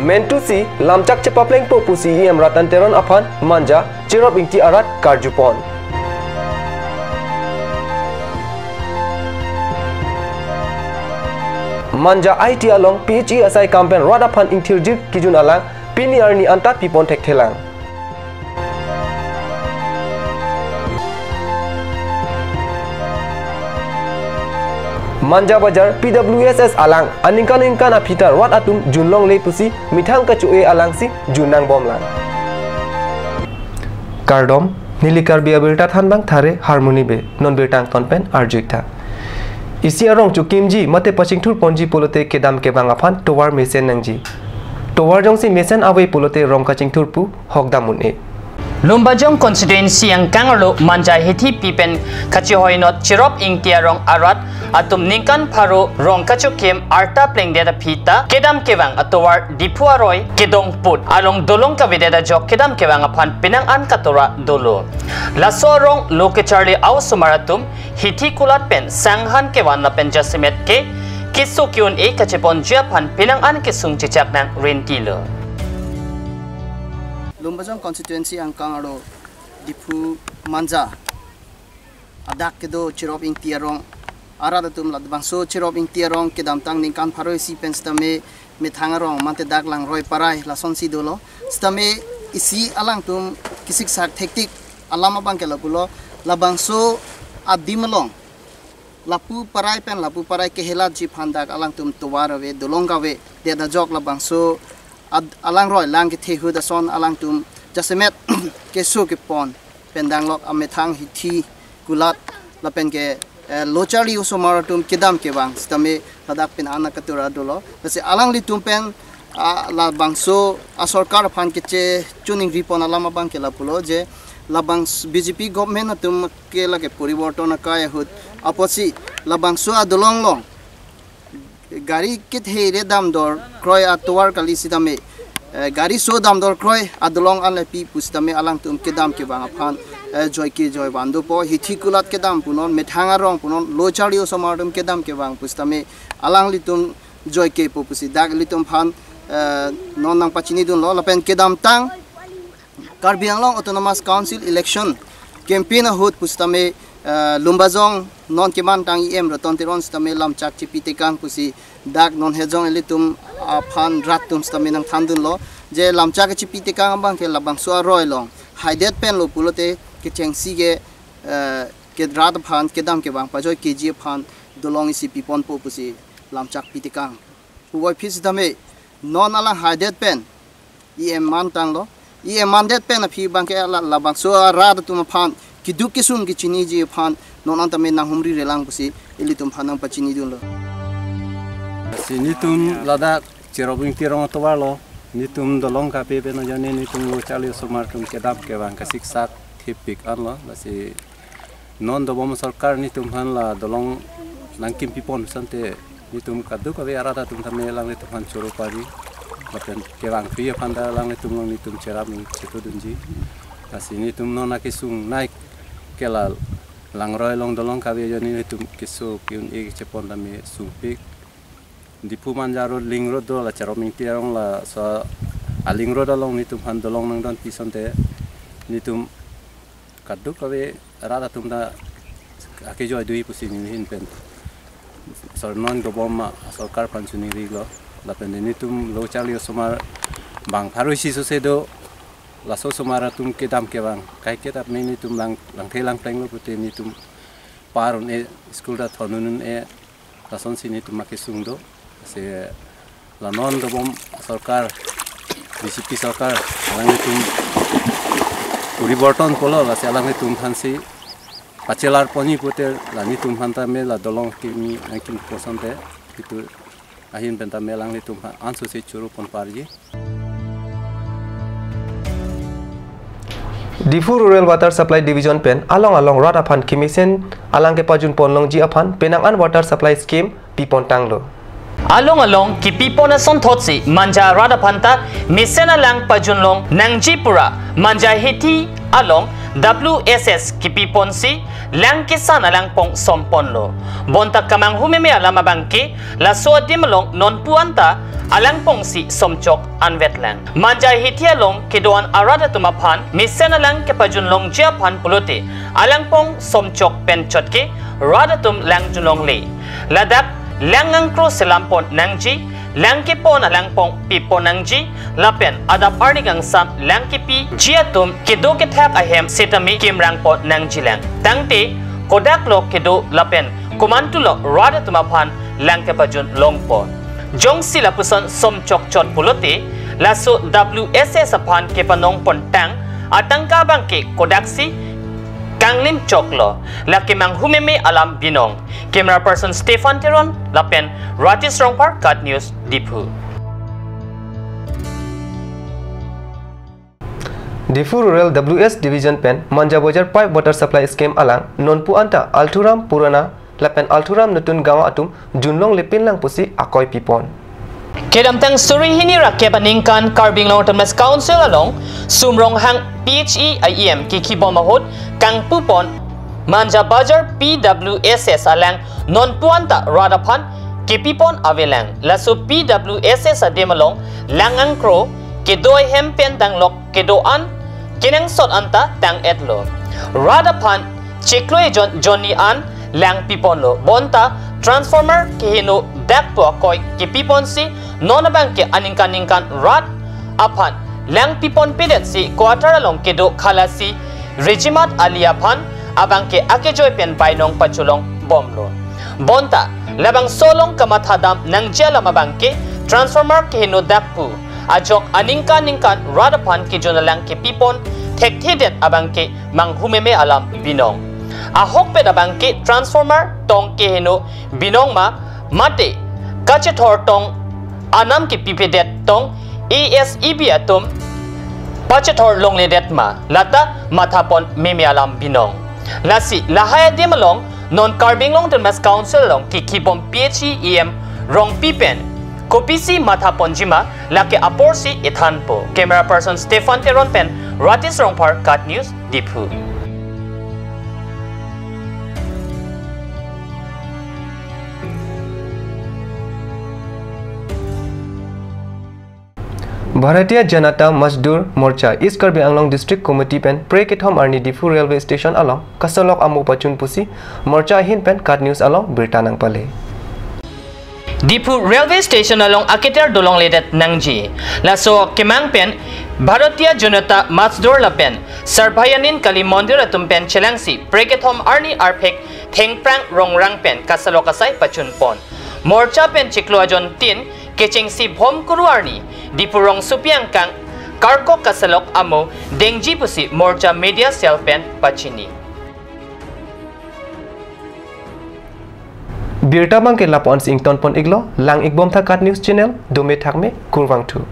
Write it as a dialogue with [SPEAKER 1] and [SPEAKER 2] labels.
[SPEAKER 1] Mentusi lamcak cepapleng po pusi iem ratan teron apan manja cirop ingti arat karjupon. Manja IT along PHE asai kampen radapan ingtirjir kijun alang pini arni anta pipon tek telang. Manja Bajar PWSS alang aningkan apita rat atum junlong le pusi mithang kacue alang si junang bomlang. Kardom nilikar biabilta thanbang thare harmony be non birtang tonpen arjikta. Isi arong chukimji mate pachingthur ponji polote kedam kebang aphan towar mesen nangji. Towar jongsi mesen away polote rong kachingthur pu hokdamun e.
[SPEAKER 2] Lumbajong constituency ang Kangarlo manja hiti pipen kachihoinot chirop ing tiarong arat atum ningkan paro rong kachukim arta pleng deda pita kedam kewang atowar dipuaroy kedong put along dolong kavideda jok kedam kewang apan pinangan katora dolo lasorong loke charlie aw sumaratum hiti kulat pen sanghan kewan na pen jasimet ke kisukyun e kachipon japan pinangan kisung cicak ng rentilo.
[SPEAKER 3] Lumbajong constituency ang Kangarlo dipu manja adak kedo chirop ing tiarong arada tum ladbang so chirop ing tiarong kedam tang ningkan pharoi si penstame methangarong mante dak lang roi parai lason si dolo stame isi alang tum kisik sak thektik alama bang kelapulo labang so adimalong lapu parai pen lapu parai kehela ji phandak alang tum tuwarawe dolongawe deda jok labang so alang roy lang ke thehu da son alang tum jasemet ke su ke pon pendang lok amethang hithi kulat lapen ke lochari usomar tum kedam ke bang stame tadak pen anak katura dolo se alang li tum pen la bangso a sarkar phan ke che tuning ripon alama bang ke la pulo je labang BJP government tum ke la ke poriborton ka yahut aposi labangso adolong long gari kit he dam dor kroy atwar kali sidame gari so dam dor kroy adolong an pi pustame alang tum kedam ke bang aphan joy bandu po hitikulat kedam punon methanga rong punon lochario somarum kedam ke bang pustame alang litum joy ke po pusi dag litum phan non nang pachini dun lo lapen kedam tang Karbi Anglong Autonomous Council election campaign hut pustame Lumbajong non keman tang em roton tiron stame lam chak chipite kang pusi dak non hejong elitum phan ratum stame nang thandun lo je lam chak chipite kang bang ke labang so roi long haidet pen lo pulote ke chengsi ke drat phan kedam ke bang pajoi kg phan dolong isi pipon po pusi lam chak pite kang puwai phis dame non ala haidet pen em man tang lo mandet pen phi bang ke labang so rad tum phan kiduk kisung ki chini ji phan non antame nang humri relang pusi elitum phanang pachini dun lo
[SPEAKER 4] sinitum lada cherobing tirong towalo nitum dolong ka pe beno jane nitum chali somar tum kedam ke bang ka siksak thipik anlo lasi non do bom sarkar nitum han la dolong langkim pipon sante nitum kadu ka be arada tum thame lang nitum han choro pari lapen ke bang fi phanda lang nitum long nitum cherab ning chitudunji lasi nitum nona kisung naik kelal langroy long dolong kabe joni nitum kisu kyun e chepon dami supik dipu manjaro ling road do la charoming tiarong la so aling road along nitum han dolong nang don pisonte nitum kaddu kabe rada tumda ake joy dui pusin hin pen so non go bom sarkar pansuni riglo la pen nitum lo chali somar bang pharusi so sedo la so somara tum kedam ke bang kai ketap ni tum lang thelang pleng lo pute ni tum paron e school da thonun e la son sini tum make sungdo se la non do bom sarkar BJP sarkar lang tum poriborton polo la se lang tum phansi pachelar poni pute la ni tum phanta me la dolong ki mi angkin posante itu ahin benta melang ni tum ansu se churu pon parji.
[SPEAKER 1] Difu Rural Water Supply Division pen along rat aphan kimisen alang ke pajun ponlong ji aphan penangan water supply scheme pipon tanglo
[SPEAKER 2] along ki pipona son thotsi manja rada phanta misena lang pajunlong nangjipura manja hiti along WSS kipi ponsi lang kisan alang pong sompon lo bontak kamang humeme alama bangki la so dimlong non puanta alang pong si somchok anvet lang manjai hitia long kedoan arada tumapan misen alang kepajun long japan pulote alang pong somchok penchot ke rada tum lang junong le ladak langang kro selampon nangji langki pon alang pong pipo nangji lapen adap arnigang sam langki pi jiatum kedo ke thak ahem setami kimrang pot nangji lang tangte kodak lo kedo lapen kumantulo rada tumapan langke pajun longpon jong sila puson somchok chot pulote laso WSS apan ke panong pontang atangka bangke kodaksi Kanglim Choklo, laki mang humeme alam binong. Camera person Stefan Teron, lapen Ratis Rongpar, Cut News, Dipu.
[SPEAKER 1] Difu Rural WS Division Pen, Manja Bajar Pipe Water Supply Scheme alang, non pu anta Alturam Purana, lapen Alturam Nutun Gawa Atum, Junlong Lepin lang pusi akoy pipon.
[SPEAKER 2] Kedam tang suri hini rakya paningkan Carbing Long Term Council along sumrong hang PHE IEM kikibon mahot kang pupon Manja Bajar PWSS alang non puanta radapan kipipon avelang laso PWSS ademalong langang kro kedoy hempen tang lok kedoan kinang sot anta tang etlo radapan chikloy Johnny an lang pipon lo bonta transformer kihino dakpo koy kipipon si nonabang ke aningkan rat apan lang pipon pidet si quarter along kedo khalasi regimat aliapan abang ke akejoy pen painong pachulong bomlo bonta labang solong kamathadam nang jela mabang ke transformer kihino dakpu ajok aningkan radapan ke jonalang ke pipon thekthedet abang ke manghumeme alam binong ahok pe abang ke transformer tong kihino binong ma mate kachethor tong anam ki pipedet tong ASEB atum pachethor longledet ma lata mathapon memialam binong lasi lahaya demalong non Carbing Long Term Council long ki kibom PHE EM rong pipen kopisi mathapon jima lake aporsi ithanpo camera person Stefan Teron pen Ratis Rongpar Cut News Dipu.
[SPEAKER 1] Bharatiya Janata Mazdoor Morcha East Karbi Anglong District Committee pen Prekethom Arni Difu Railway Station along Kasalok Amu Pachun Pusi Morcha Hin pen Cut News along Birtanang Pale.
[SPEAKER 2] Difu Railway Station along Akiter Dolong Ledet Nangji laso Kemang pen Bharatiya Janata Mazdoor lapen Sarbayanin Kali Mondir atum pen Chelangsi Prekethom Arni Arpek Thengprang Rongrang pen Kasalokasai Pachun pon Morcha pen Chiklo ajon tin Kecheng si bom kuruarni di purong supiang kang karko kasalok amo dengji pusi morcha media selfen pachini.
[SPEAKER 1] Birta bang ke lapon sing ton pon iglo lang igbom tha Cut News channel dome thakme kurwang thu.